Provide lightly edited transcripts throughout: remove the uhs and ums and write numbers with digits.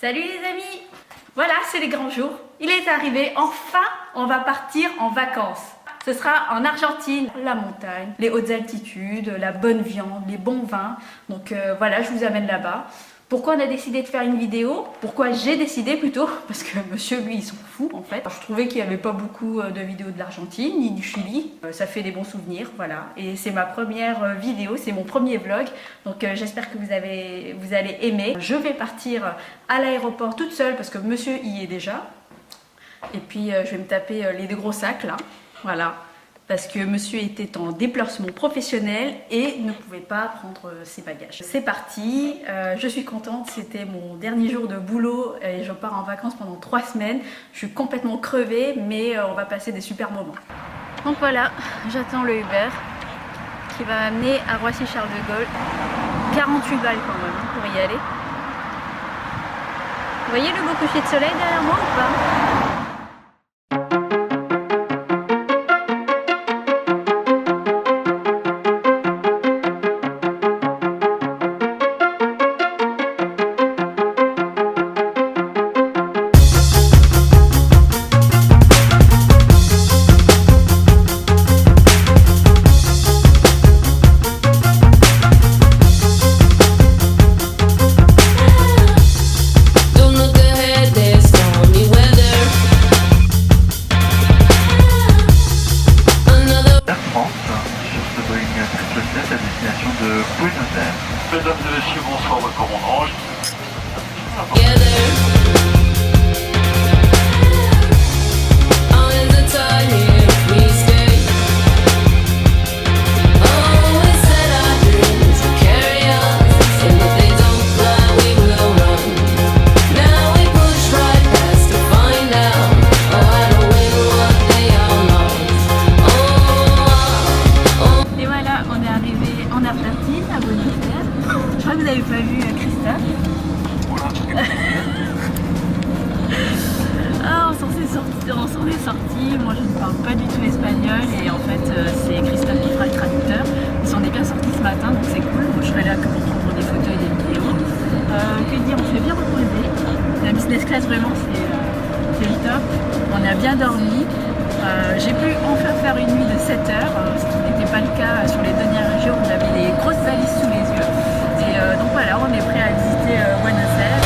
Salut les amis! Voilà, c'est les grands jours. Il est arrivé, enfin, on va partir en vacances. Ce sera en Argentine, la montagne, les hautes altitudes, la bonne viande, les bons vins. Donc voilà, je vous amène là-bas. Pourquoi on a décidé de faire une vidéo? Pourquoi j'ai décidé plutôt? Parce que monsieur, lui, il s'en fout en fait. Je trouvais qu'il n'y avait pas beaucoup de vidéos de l'Argentine, ni du Chili. Ça fait des bons souvenirs, voilà. Et c'est ma première vidéo, c'est mon premier vlog. Donc j'espère que vous allez aimer. Je vais partir à l'aéroport toute seule parce que monsieur y est déjà. Et puis je vais me taper les deux gros sacs là, voilà. Parce que monsieur était en déplacement professionnel et ne pouvait pas prendre ses bagages. C'est parti, je suis contente, c'était mon dernier jour de boulot et je pars en vacances pendant 3 semaines. Je suis complètement crevée, mais on va passer des super moments. Donc voilà, j'attends le Uber qui va m'amener à Roissy-Charles de Gaulle. 48 balles quand même pour y aller. Vous voyez le beau coucher de soleil derrière moi ou pas? Mesdames et messieurs, bonsoir, welcome on Orange. Et voilà, on est arrivé en Argentine, à Buenos Aires. Je crois que vous n'avez pas vu Christophe. Ah, on s'en est sorti. Moi, je ne parle pas du tout espagnol et en fait, c'est Christophe qui fera le traducteur. Ils s'en est bien sortis ce matin, donc c'est cool. Moi, je serai là que pour prendre des photos et des vidéos. Que dire, on s'est bien reposé. La business class, vraiment, c'est le top. On a bien dormi. J'ai pu enfin faire une nuit de 7 heures, ce qui n'était pas le cas sur les dernières régions où j'avais des grosses valises sous les yeux. Et donc voilà, on est prêt à visiter Buenos Aires.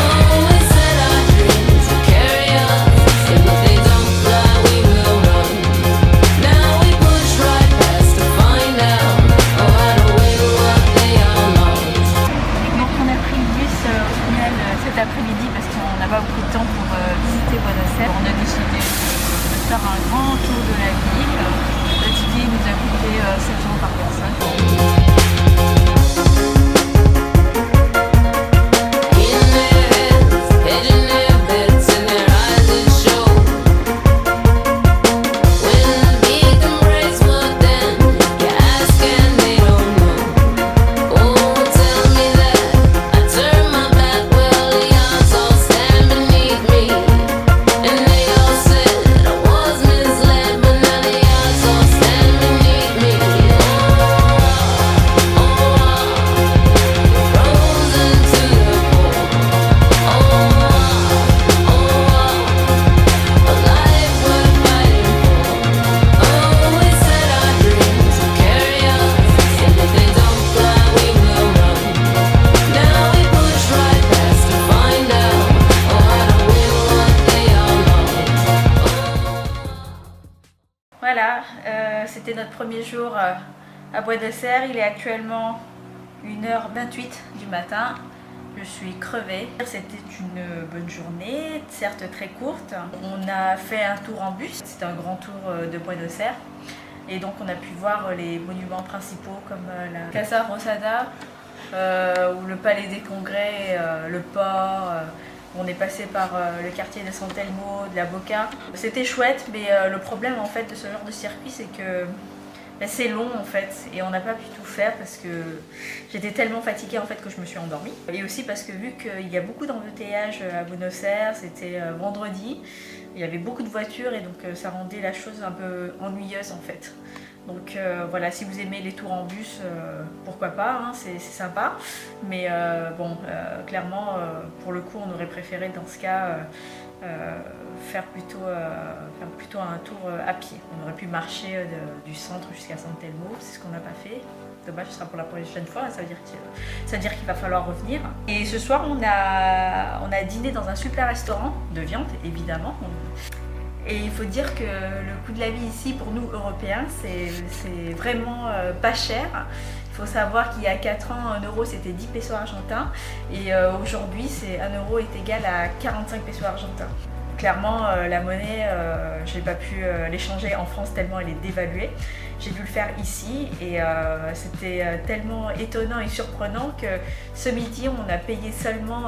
Donc on a pris le bus au final cet après-midi parce qu'on n'a pas beaucoup de temps pour visiter Buenos Aires. On a décidé de faire un grand tour de la ville. Le ticket nous a coûté 7 € par personne. Voilà, c'était notre premier jour à Buenos Aires. Il est actuellement 1h28 du matin. Je suis crevée. C'était une bonne journée, certes très courte. On a fait un tour en bus. C'était un grand tour de Buenos Aires. Et donc on a pu voir les monuments principaux comme la Casa Rosada ou le Palais des Congrès, le port. On est passé par le quartier de San Telmo, de la Boca. C'était chouette, mais le problème en fait de ce genre de circuit, c'est que c'est long en fait, et on n'a pas pu tout faire parce que j'étais tellement fatiguée en fait que je me suis endormie. Et aussi parce que vu qu'il y a beaucoup d'embouteillages à Buenos Aires, c'était vendredi, il y avait beaucoup de voitures et donc ça rendait la chose un peu ennuyeuse en fait. Donc voilà, si vous aimez les tours en bus, pourquoi pas, hein, c'est sympa. Mais clairement, pour le coup, on aurait préféré dans ce cas faire plutôt un tour à pied. On aurait pu marcher du centre jusqu'à San Telmo, c'est ce qu'on n'a pas fait. Dommage, ce sera pour la prochaine fois, ça veut dire qu'il va falloir revenir. Et ce soir, on a dîné dans un super restaurant de viande, évidemment. Et il faut dire que le coût de la vie ici, pour nous Européens, c'est vraiment pas cher. Il faut savoir qu'il y a 4 ans, 1 euro c'était 10 pesos argentins. Et aujourd'hui, 1 euro est égal à 45 pesos argentins. Clairement, la monnaie, je n'ai pas pu l'échanger en France tellement elle est dévaluée. J'ai dû le faire ici et c'était tellement étonnant et surprenant que ce midi, on a payé seulement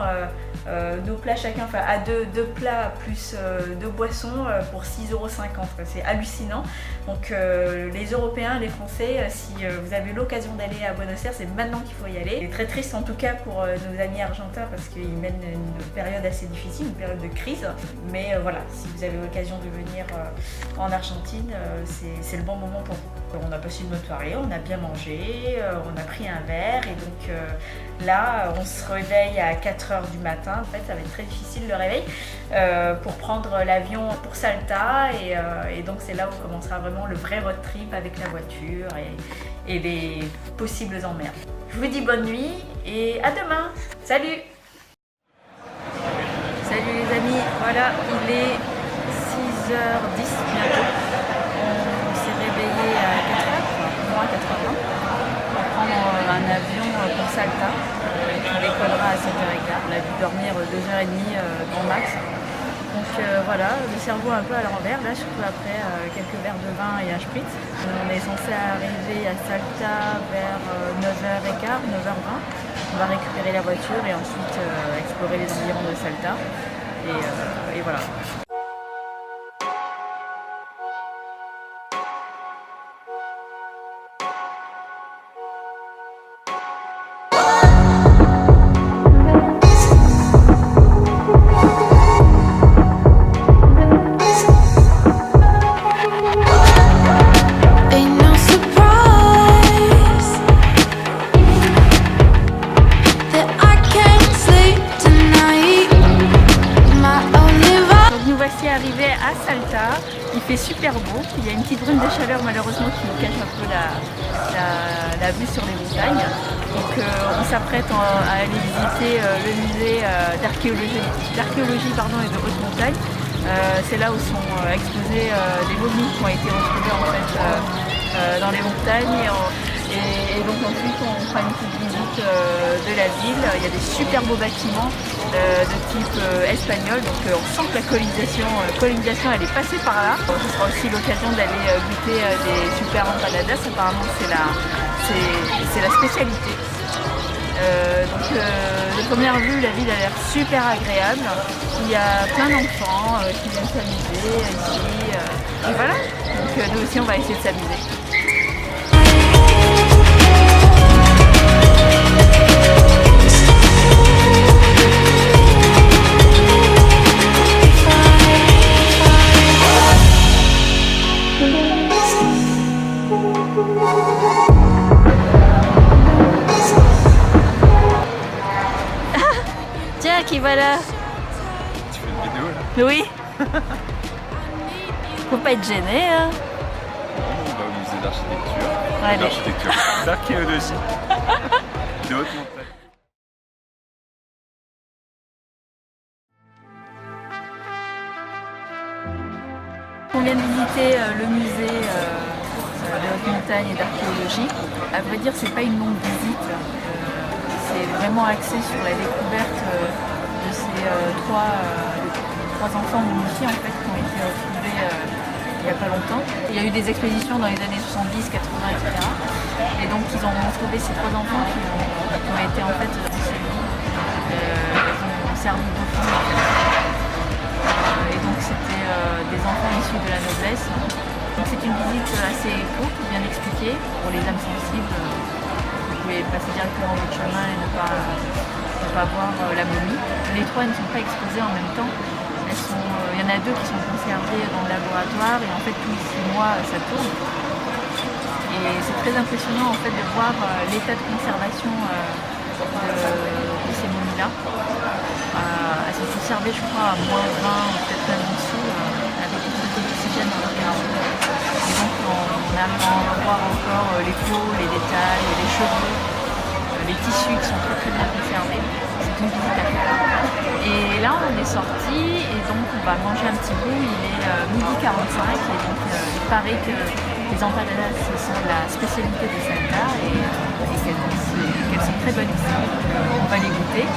nos plats chacun, enfin à deux plats plus 2 boissons pour 6,50 €. C'est hallucinant. Donc les Européens, les Français, si vous avez l'occasion d'aller à Buenos Aires, c'est maintenant qu'il faut y aller. C'est très triste en tout cas pour nos amis argentins parce qu'ils mènent une période assez difficile, une période de crise. Mais voilà, si vous avez l'occasion de venir en Argentine, c'est le bon moment pour vous. On a passé une bonne soirée, on a bien mangé, on a pris un verre et donc là on se réveille à 4 h du matin. En fait ça va être très difficile le réveil pour prendre l'avion pour Salta et donc c'est là où commencera vraiment le vrai road trip avec la voiture et les possibles emmerdes. Je vous dis bonne nuit et à demain. Salut! Salut les amis, voilà il est 6h10 bientôt. On s'est réveillé à 4 h, moins 4 h 20 pour prendre un avion pour Salta qui décollera à 7h15. On a dû dormir 2h30 grand max. Donc voilà, le cerveau un peu à l'envers, là surtout après quelques verres de vin et un spritz. On est censé arriver à Salta vers 9h15, 9h20. On va récupérer la voiture et ensuite explorer les environs de Salta. Et voilà. Arrivé à Salta, il fait super beau, il y a une petite brume de chaleur malheureusement qui nous cache un peu la vue sur les montagnes. Donc on s'apprête à aller visiter le musée d'archéologie et de haute montagne. C'est là où sont exposées les momies qui ont été retrouvées en fait dans les montagnes. Et donc ensuite on fera une petite visite de la ville. Il y a des super beaux bâtiments de type espagnol, donc on sent que la colonisation elle est passée par là. Ce sera aussi l'occasion d'aller goûter des super empanadas, apparemment c'est la spécialité. Donc de première vue la ville a l'air super agréable, il y a plein d'enfants qui viennent s'amuser ici, et voilà, donc nous aussi on va essayer de s'amuser. Tiens, qui va là? Tu fais une vidéo là? Oui. Faut pas être gêné, hein. On va au musée d'architecture. Ouais, D'architecture, d'archéologie. De haute montagne. On vient de visiter le musée de haute montagne et d'archéologie. À vrai dire, c'est pas une longue visite. C'est vraiment axé sur la découverte de ces trois enfants momifiés en fait, qui ont été retrouvés il n'y a pas longtemps. Il y a eu des expéditions dans les années 70, 80, etc. Et donc ils ont retrouvé ces 3 enfants qui ont été en fait ensevelis. Ils ont servi d'enfants. Et donc c'était des enfants issus de la noblesse. Donc c'est une visite assez courte, bien expliquée, pour les âmes sensibles. Vous pouvez passer directement votre chemin et ne pas voir la momie. Les 3 ne sont pas exposées en même temps. Il y en a 2 qui sont conservées dans le laboratoire et en fait tous les 6 mois ça tourne. Et c'est très impressionnant en fait de voir l'état de conservation de ces momies-là. Elles sont conservées, je crois, à moins 20 ou peut-être même en dessous, avec un peu d'oxygène dans leur garde. Et donc on arrive à voir encore les peaux, les détails, les cheveux, les tissus qui sont très bien conservés. C'est une visite à faire. Et là on est sorti et donc on va manger un petit bout. Il est midi 45 et donc il paraît que les empanadas sont la spécialité de Salta et qu'elles sont très bonnes ici. Donc on va les goûter.